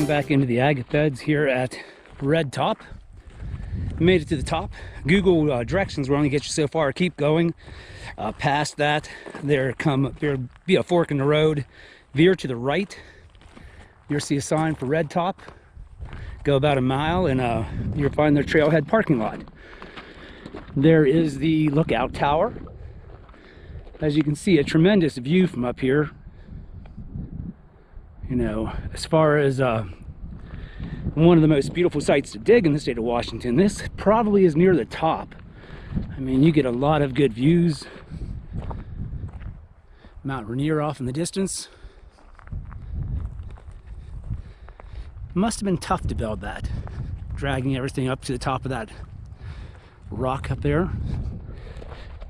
Back into the agate beds here at Red Top. Made it to the top. Google directions will only get you so far. Keep going. Past that, there'll be a fork in the road. Veer to the right. You'll see a sign for Red Top. Go about a mile and you'll find the trailhead parking lot. There is the lookout tower. As you can see, a tremendous view from up here. You know, as far as one of the most beautiful sites to dig in the state of Washington, this probably is near the top. I mean, you get a lot of good views. Mount Rainier off in the distance. Must have been tough to build that, dragging everything up to the top of that rock up there.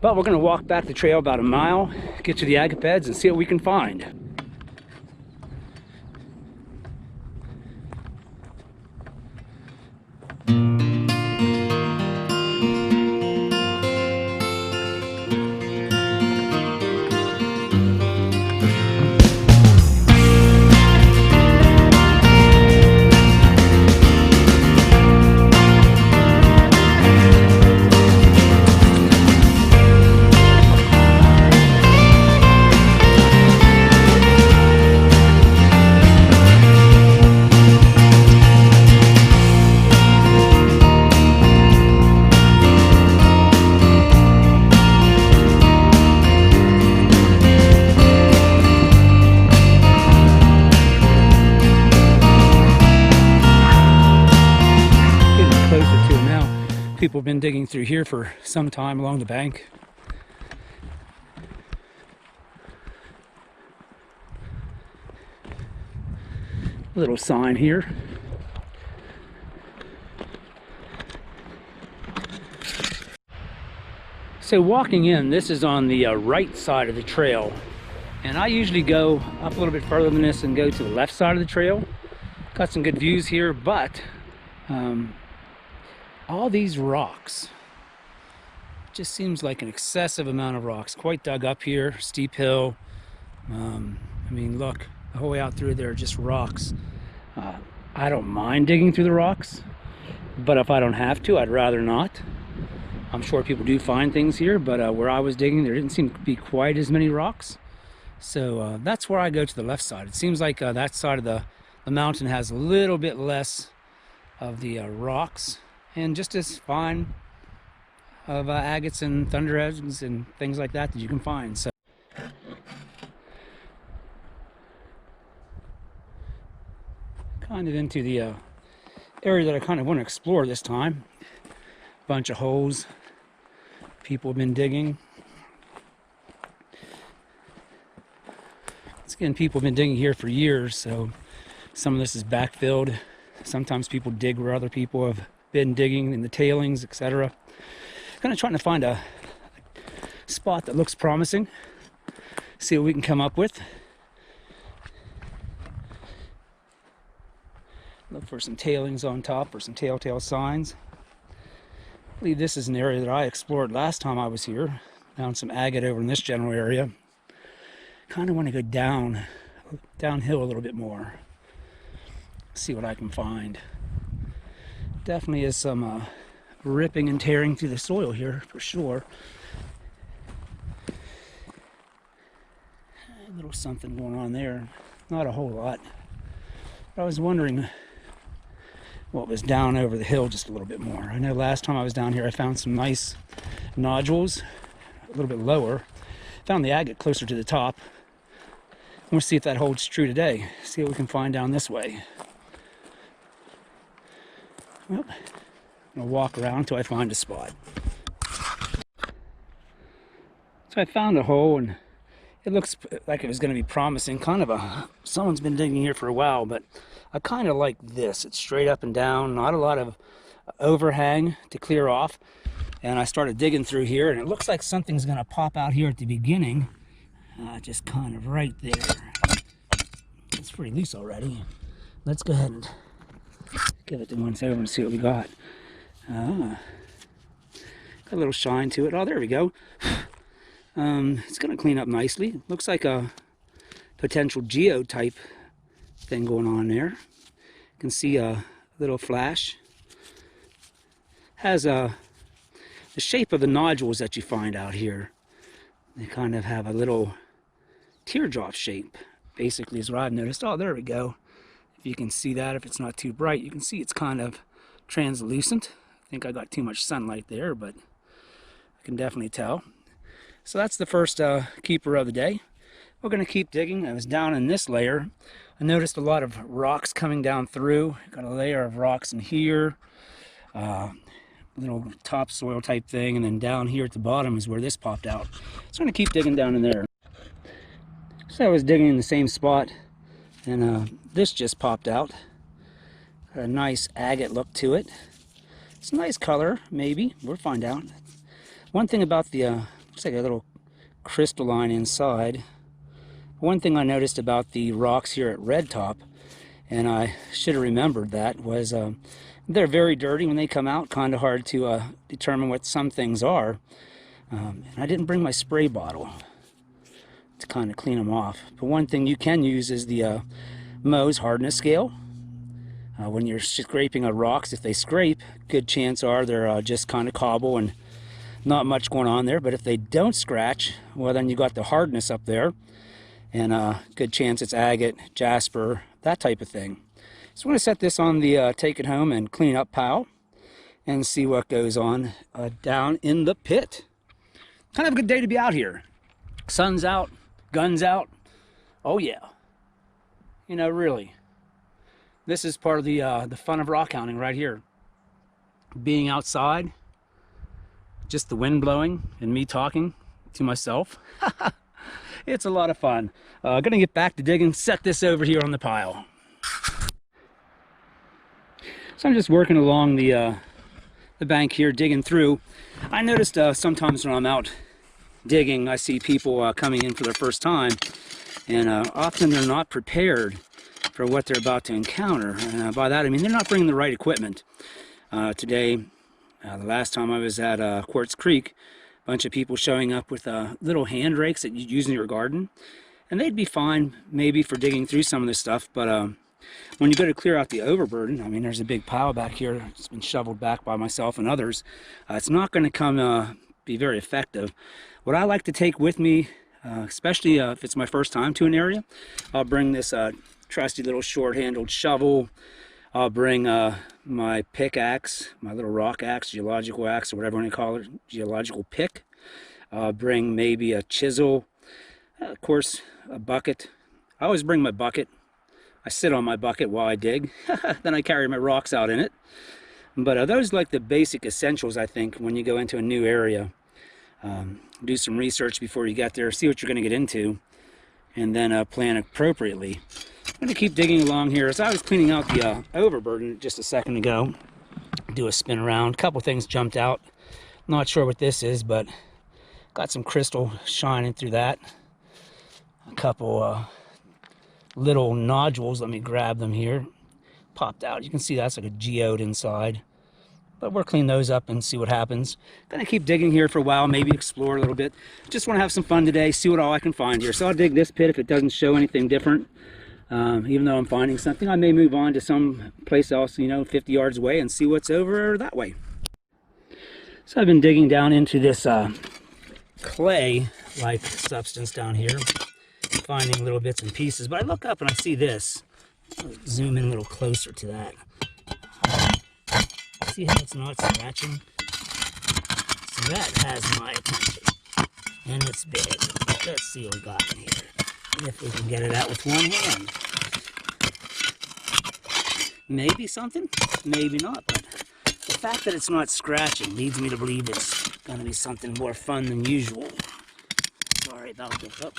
But we're going to walk back the trail about a mile, get to the agate beds and see what we can find. People have been digging through here for some time along the bank. A little sign here. So walking in, this is on the right side of the trail. And I usually go up a little bit further than this and go to the left side of the trail. Got some good views here, but all these rocks, just seems like an excessive amount of rocks. Quite dug up here, steep hill. I mean, look, the whole way out through there, just rocks. I don't mind digging through the rocks, but if I don't have to, I'd rather not. I'm sure people do find things here, but where I was digging, there didn't seem to be quite as many rocks. So that's where I go to the left side. It seems like that side of the mountain has a little bit less of the rocks, and just as fine of agates and thunderheads and things like that that you can find. So kind of into the area that I kind of want to explore this time. Bunch of holes people have been digging. Again, people have been digging here for years, so some of this is backfilled. Sometimes people dig where other people have been digging in the tailings, etc. Kind of trying to find a spot that looks promising, see what we can come up with. Look for some tailings on top or some telltale signs. I believe this is an area that I explored last time I was here. Found some agate over in this general area. Kind of want to go downhill a little bit more, see what I can find. Definitely is some ripping and tearing through the soil here for sure. A little something going on there, not a whole lot. But I was wondering what was down over the hill just a little bit more. I know last time I was down here I found some nice nodules a little bit lower. Found the agate closer to the top. We'll see if that holds true today. See what we can find down this way. Well, I'm gonna walk around until I find a spot. So I found a hole and it looks like it was gonna be promising. Kind of someone's been digging here for a while, but I kind of like this. It's straight up and down, not a lot of overhang to clear off. And I started digging through here, and it looks like something's gonna pop out here at the beginning. Just kind of right there. It's pretty loose already. Let's go ahead and give it to once over and see what we got. Got a little shine to it. Oh, there we go. It's gonna clean up nicely. Looks like a potential geode type thing going on there. You can see a little flash. Has the shape of the nodules that you find out here. They kind of have a little teardrop shape, basically, is what I've noticed. Oh, there we go. If you can see that, if it's not too bright, you can see it's kind of translucent. I think I got too much sunlight there, but I can definitely tell. So that's the first keeper of the day. We're going to keep digging. I was down in this layer. I noticed a lot of rocks coming down through. Got a layer of rocks in here. Little topsoil type thing, and then down here at the bottom is where this popped out. So I'm going to keep digging down in there. So I was digging in the same spot, and this just popped out. Got a nice agate look to it. It's a nice color, maybe. We'll find out. One thing about the, looks like a little crystalline inside. One thing I noticed about the rocks here at Red Top, and I should have remembered that, was they're very dirty when they come out, kind of hard to determine what some things are. And I didn't bring my spray bottle to kind of clean them off. But one thing you can use is the Mohs hardness scale. When you're scraping on rocks, if they scrape, good chance are they're just kind of cobble and not much going on there. But if they don't scratch, well, then you got the hardness up there, and good chance it's agate, jasper, that type of thing. So I'm going to set this on the take it home and clean up pile and see what goes on down in the pit. Kind of a good day to be out here. Sun's out, guns out. Oh yeah. You know, really. This is part of the fun of rock hounding right here. Being outside, just the wind blowing and me talking to myself. It's a lot of fun. Gonna get back to digging, set this over here on the pile. So I'm just working along the bank here, digging through. I noticed sometimes when I'm out digging, I see people coming in for their first time, and often they're not prepared for what they're about to encounter. And by that I mean they're not bringing the right equipment. Today, the last time I was at Quartz Creek, a bunch of people showing up with little hand rakes that you use in your garden, and they'd be fine maybe for digging through some of this stuff, but when you go to clear out the overburden, I mean, there's a big pile back here. It's been shoveled back by myself and others. It's not going to come be very effective. What I like to take with me, especially if it's my first time to an area, I'll bring this trusty little short-handled shovel. I'll bring my pickaxe, my little rock axe, geological axe, or whatever you want to call it, geological pick. I'll bring maybe a chisel, of course, a bucket. I always bring my bucket. I sit on my bucket while I dig. Then I carry my rocks out in it. But those are like the basic essentials, I think, when you go into a new area. Do some research before you get there, see what you're going to get into, and then plan appropriately. I'm going to keep digging along here. As I was cleaning out the overburden just a second ago, do a spin around. A couple things jumped out. Not sure what this is, but got some crystal shining through that. A couple little nodules, let me grab them here, popped out. You can see that's like a geode inside, but we'll clean those up and see what happens. Gonna keep digging here for a while, maybe explore a little bit. Just want to have some fun today, see what all I can find here. So I'll dig this pit if it doesn't show anything different. Even though I'm finding something, I may move on to some place else, you know, 50 yards away, and see what's over that way. So I've been digging down into this clay-like substance down here, finding little bits and pieces, but I look up and I see this. I'll zoom in a little closer to that. See how it's not scratching? So that has my attention, and it's big. Let's see what we got in here, if we can get it out with one hand. Maybe something, maybe not, but the fact that it's not scratching leads me to believe it's going to be something more fun than usual. Sorry about this. Oh.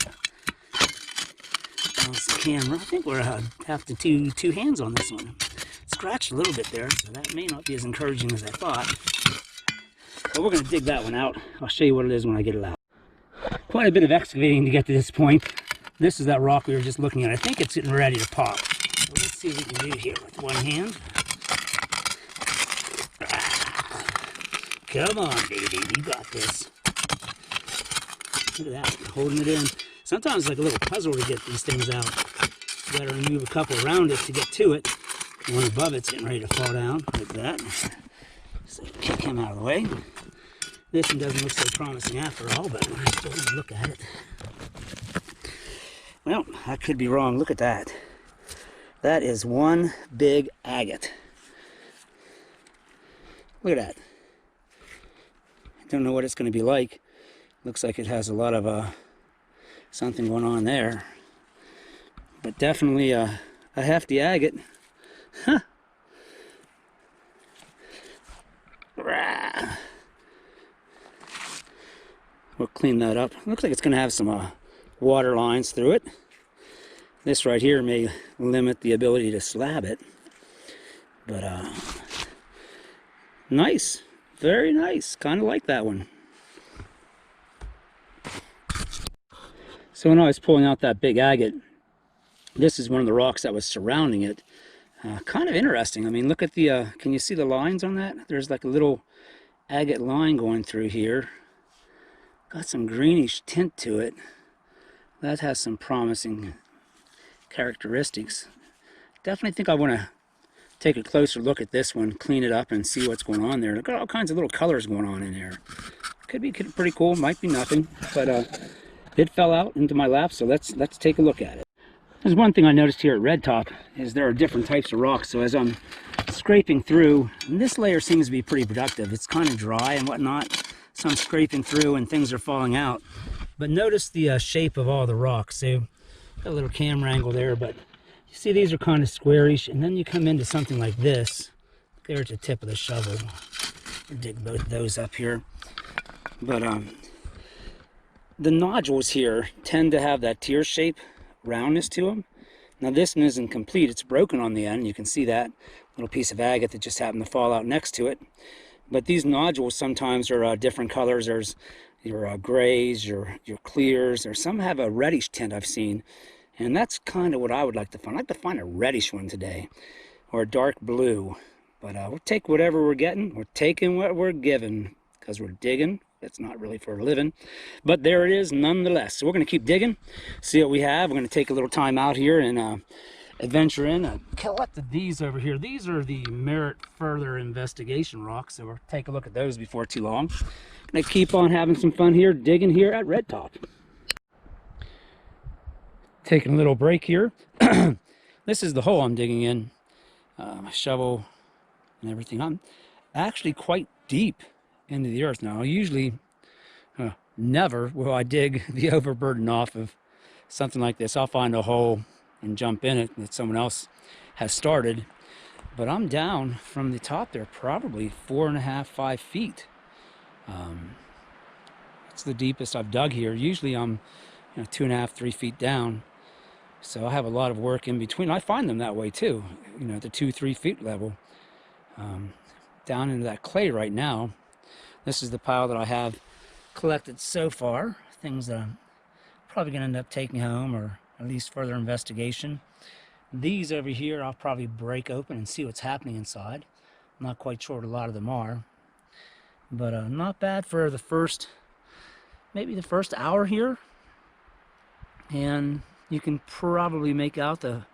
Bounce the camera. I think we're have to two hands on this one. Scratched a little bit there, so that may not be as encouraging as I thought. But we're going to dig that one out. I'll show you what it is when I get it out. Quite a bit of excavating to get to this point. This is that rock we were just looking at. I think it's getting ready to pop. So let's see what we can do here with one hand. Come on, baby, you got this. Look at that, holding it in. Sometimes it's like a little puzzle to get these things out. You gotta remove a couple around it to get to it. The one above it's getting ready to fall down, like that. So kick him out of the way. This one doesn't look so promising after all, but we're still gonna look at it. Well, I could be wrong. Look at that. That is one big agate. Look at that. I don't know what it's going to be like. Looks like it has a lot of something going on there. But definitely a hefty agate. Huh. We'll clean that up. Looks like it's going to have some water lines through it. This right here may limit the ability to slab it. But nice. Very nice. Kind of like that one. So when I was pulling out that big agate, this is one of the rocks that was surrounding it. Kind of interesting. I mean, look at the, can you see the lines on that? There's like a little agate line going through here. Got some greenish tint to it. That has some promising characteristics. Definitely think I want to take a closer look at this one, clean it up and see what's going on there. Look at all kinds of little colors going on in there. Could be pretty cool, might be nothing, but it fell out into my lap, so let's take a look at it. There's one thing I noticed here at Red Top is there are different types of rocks. So as I'm scraping through, and this layer seems to be pretty productive. It's kind of dry and whatnot, so I'm scraping through and things are falling out. But notice the shape of all the rocks. So got a little camera angle there, but you see these are kind of squarish, and then you come into something like this. There at the tip of the shovel. We'll dig both of those up here. But the nodules here tend to have that tear shape, roundness to them. Now this one isn't complete, it's broken on the end. You can see that little piece of agate that just happened to fall out next to it. But these nodules sometimes are different colors. There's your grays, your clears, or some have a reddish tint I've seen. And that's kind of what I would like to find. I'd like to find a reddish one today, or a dark blue. But we'll take whatever we're getting. We're taking what we're given, because we're digging. It's not really for a living, but there it is nonetheless. So we're going to keep digging, see what we have. We're going to take a little time out here and adventure in. I collected these over here. These are the merit further investigation rocks, so we'll take a look at those before too long. Going to keep on having some fun here, digging here at Red Top. Taking a little break here. This is the hole I'm digging in. My shovel and everything. I'm actually quite deep into the earth now. Usually never will I dig the overburden off of something like this. I'll find a hole and jump in it that someone else has started, but I'm down from the top there probably 4.5 5 feet. That's the deepest I've dug here. Usually I'm 2.5 3 feet down, so I have a lot of work in between. I find them that way too, at the 2 3 feet level. Down into that clay right now. This is the pile that I have collected so far. Things that I'm probably going to end up taking home, or at least further investigation. These over here I'll probably break open and see what's happening inside. I'm not quite sure what a lot of them are. But not bad for the first, maybe the first hour here. And you can probably make out the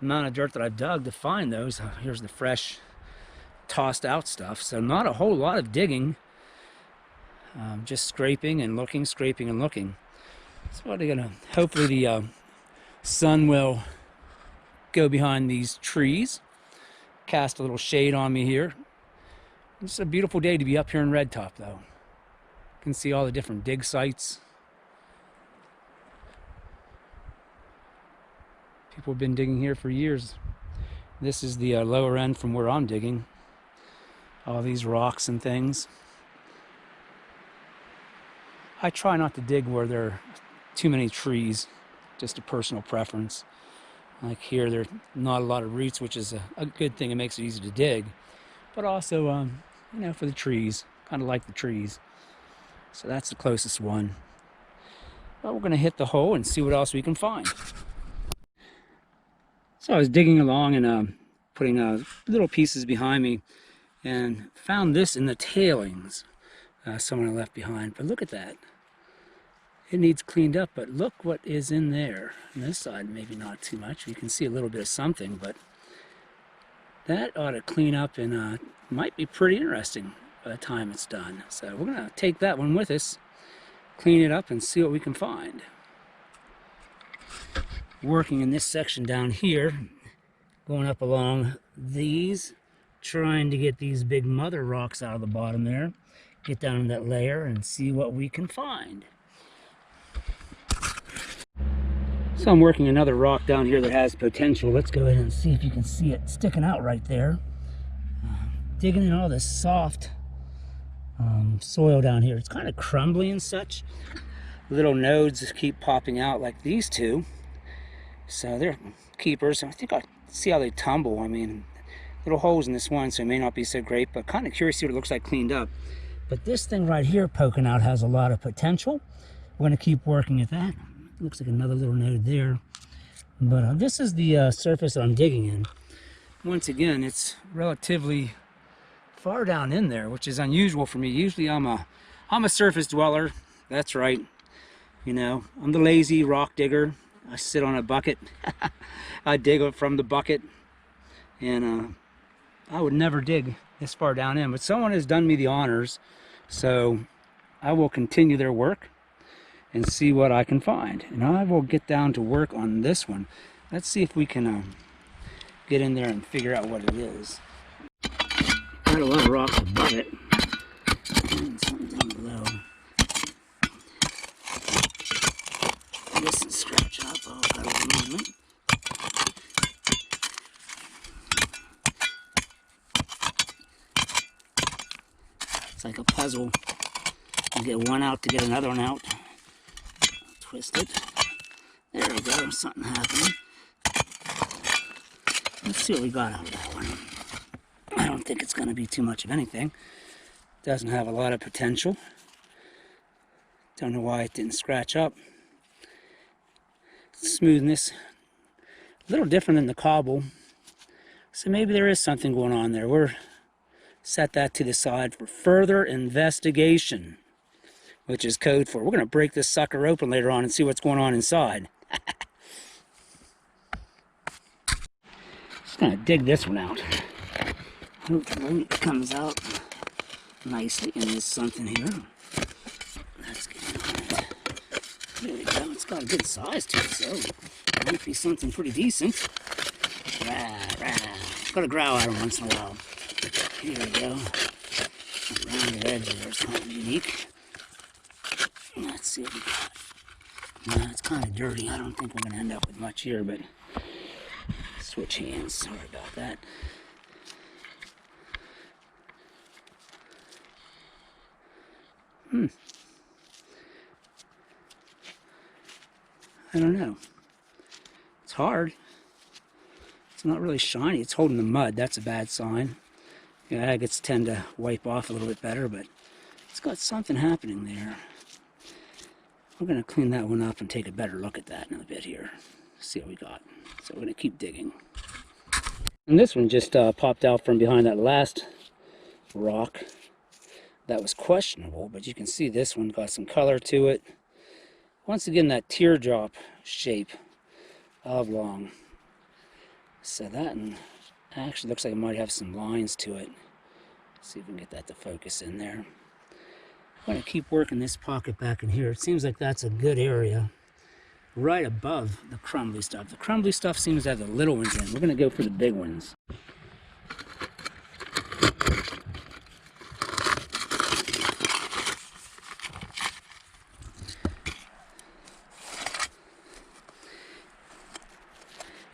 amount of dirt that I've dug to find those. Here's the fresh, tossed out stuff. So not a whole lot of digging. Just scraping and looking, scraping and looking. So what are gonna, hopefully the sun will go behind these trees, cast a little shade on me here. It's a beautiful day to be up here in Red Top though. You can see all the different dig sites. People have been digging here for years. This is the lower end from where I'm digging. All these rocks and things. I try not to dig where there are too many trees, just a personal preference. Like here, there's not a lot of roots, which is a good thing. It makes it easy to dig, but also, for the trees. kind of like the trees. So that's the closest one. But we're going to hit the hole and see what else we can find. So I was digging along and putting little pieces behind me and found this in the tailings someone left behind. But look at that. It needs cleaned up, but look what is in there. On this side, maybe not too much. You can see a little bit of something, but that ought to clean up and might be pretty interesting by the time it's done. So we're going to take that one with us, clean it up, and see what we can find. Working in this section down here, going up along these, trying to get these big mother rocks out of the bottom there, get down in that layer and see what we can find. So I'm working another rock down here that has potential. Let's go ahead and see if you can see it sticking out right there. Digging in all this soft soil down here. It's kind of crumbly and such. Little nodes keep popping out like these two. So they're keepers. I think I'll see how they tumble. I mean, little holes in this one, so it may not be so great, but kind of curious to see what it looks like cleaned up. But this thing right here poking out has a lot of potential. We're going to keep working at that. Looks like another little node there. But this is the surface that I'm digging in. Once again, it's relatively far down in there, which is unusual for me. Usually I'm a surface dweller. That's right. You know, I'm the lazy rock digger. I sit on a bucket. I dig it from the bucket. And I would never dig this far down in. But someone has done me the honors. So I will continue their work and see what I can find. And I will get down to work on this one. Let's see if we can get in there and figure out what it is. Got a lot of rocks above it. And something down below. This is scratch up. Oh, got a movement. It's like a puzzle. You get one out to get another one out. Twist it. There we go. Something happening. Let's see what we got out of that one. I don't think it's going to be too much of anything. Doesn't have a lot of potential. Don't know why it didn't scratch up. Smoothness, a little different than the cobble. So maybe there is something going on there. We're set that to the side for further investigation, which is code for we're going to break this sucker open later on and see what's going on inside. Just going to dig this one out. Hopefully it comes out nicely and there's something here. Let's get on it. There we go. It's got a good size to it, so it might be something pretty decent. Rah, rah. Got to growl at them once in a while. Here we go. Around the edge there is kind of unique. Let's see what we got. No, it's kind of dirty. I don't think we're going to end up with much here, but switch hands. Sorry about that. I don't know. It's hard. It's not really shiny. It's holding the mud. That's a bad sign. Yeah, agates tend to wipe off a little bit better, but it's got something happening there. We're going to clean that one up and take a better look at that in a bit here. See what we got. So we're going to keep digging. And this one just popped out from behind that last rock. That was questionable, but you can see this one got some color to it. Once again, that teardrop shape, oblong. So that one actually looks like it might have some lines to it. Let's see if we can get that to focus in there. I'm going to keep working this pocket back in here. It seems like that's a good area right above the crumbly stuff. The crumbly stuff seems to have the little ones in. We're going to go for the big ones.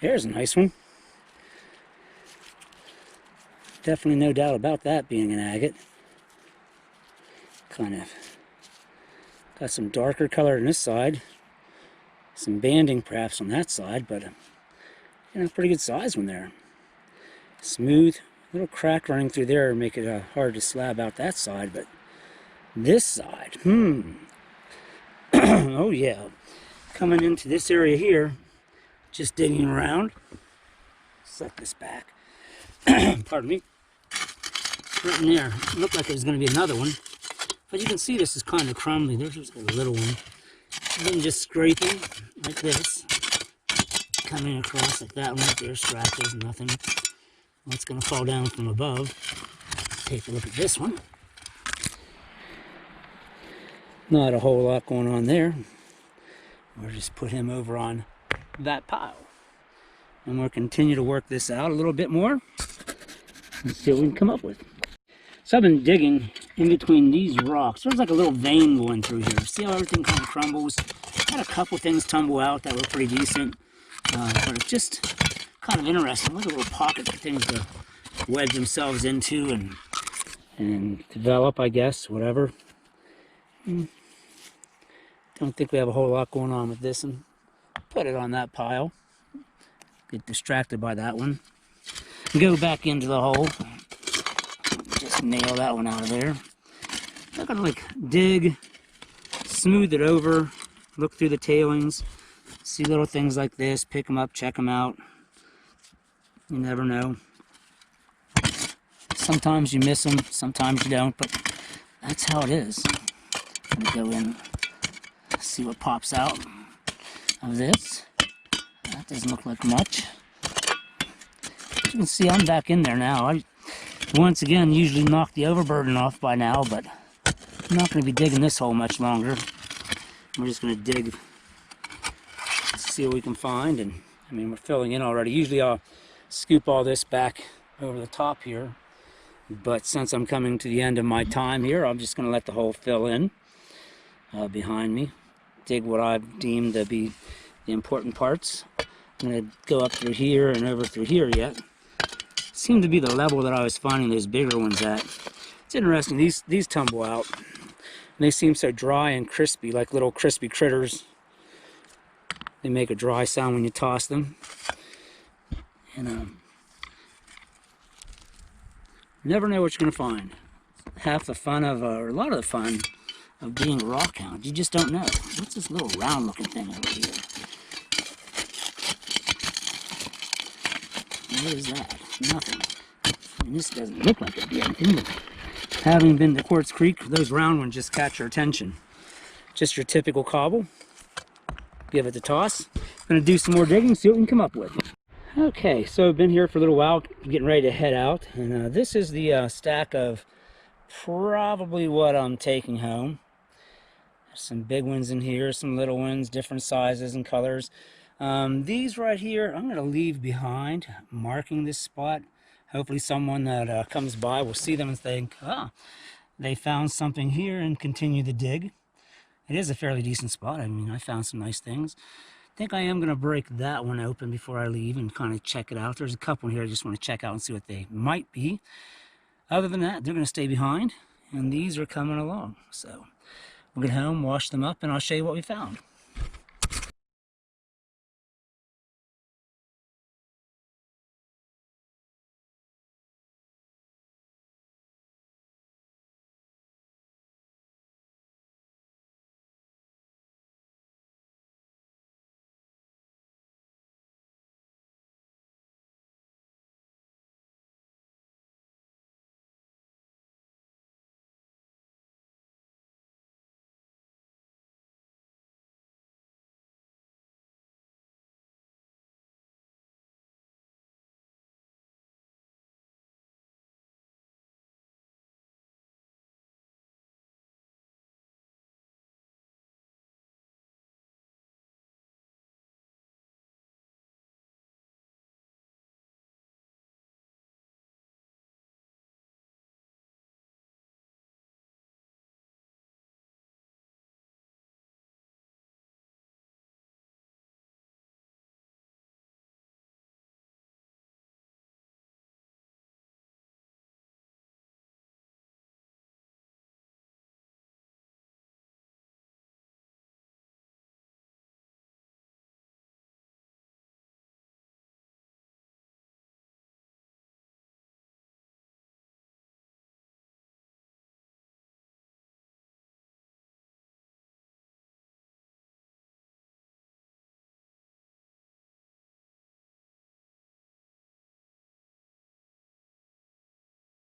There's a nice one. Definitely no doubt about that being an agate. Kind of got some darker color on this side. Some banding perhaps on that side, but you know, pretty good size one there. Smooth, little crack running through there make it hard to slab out that side, but This side. Oh yeah. Coming into this area here, just digging around. Set this back. Pardon me. Right in there. It looked like there was going to be another one. But you can see this is kind of crumbly. There's just a little one. Then just scraping like this. Coming across like that one right there. Scratches, nothing. Well, it's going to fall down from above. Take a look at this one. Not a whole lot going on there. We'll just put him over on that pile. And we'll continue to work this out a little bit more. And see what we can come up with. So I've been digging in between these rocks. There's like a little vein going through here. See how everything kind of crumbles? Had a couple things tumble out that were pretty decent. But it's just kind of interesting. Look at a little pocket for things to wedge themselves into and develop, I guess, whatever. Don't think we have a whole lot going on with this one. Put it on that pile. Get distracted by that one. Go back into the hole. Just nail that one out of there. I'm gonna like dig, smooth it over, look through the tailings, see little things like this, pick them up, check them out. You never know. Sometimes you miss them, sometimes you don't, but that's how it is. I'm gonna go in, see what pops out of this. That doesn't look like much. As you can see, I'm back in there now. I, once again, usually knock the overburden off by now, but I'm not going to be digging this hole much longer. We're just going to dig, see what we can find. And I mean, we're filling in already. Usually I'll scoop all this back over the top here, but since I'm coming to the end of my time here, I'm just going to let the hole fill in behind me. Dig what I've deemed to be the important parts. I'm going to go up through here and over through here yet. Seem to be the level that I was finding those bigger ones at. It's interesting, these tumble out. And they seem so dry and crispy, like little crispy critters. They make a dry sound when you toss them. And you never know what you're going to find. Half the fun of, or a lot of the fun of being a rockhound, you just don't know. What's this little round looking thing over here? What is that? Nothing. And this doesn't look like it'd be anything, but having been to Quartz Creek, those round ones just catch your attention. Just your typical cobble. Give it a toss. Gonna do some more digging, see what we can come up with. Okay, so I've been here for a little while, getting ready to head out, and this is the stack of probably what I'm taking home. There's some big ones in here, some little ones, different sizes and colors. These right here, I'm going to leave behind, marking this spot. Hopefully someone that comes by will see them and think, ah, they found something here, and continue to dig. It is a fairly decent spot. I mean, I found some nice things. I think I am going to break that one open before I leave and kind of check it out. There's a couple here I just want to check out and see what they might be. Other than that, they're going to stay behind, and these are coming along. So we'll get home, wash them up, and I'll show you what we found.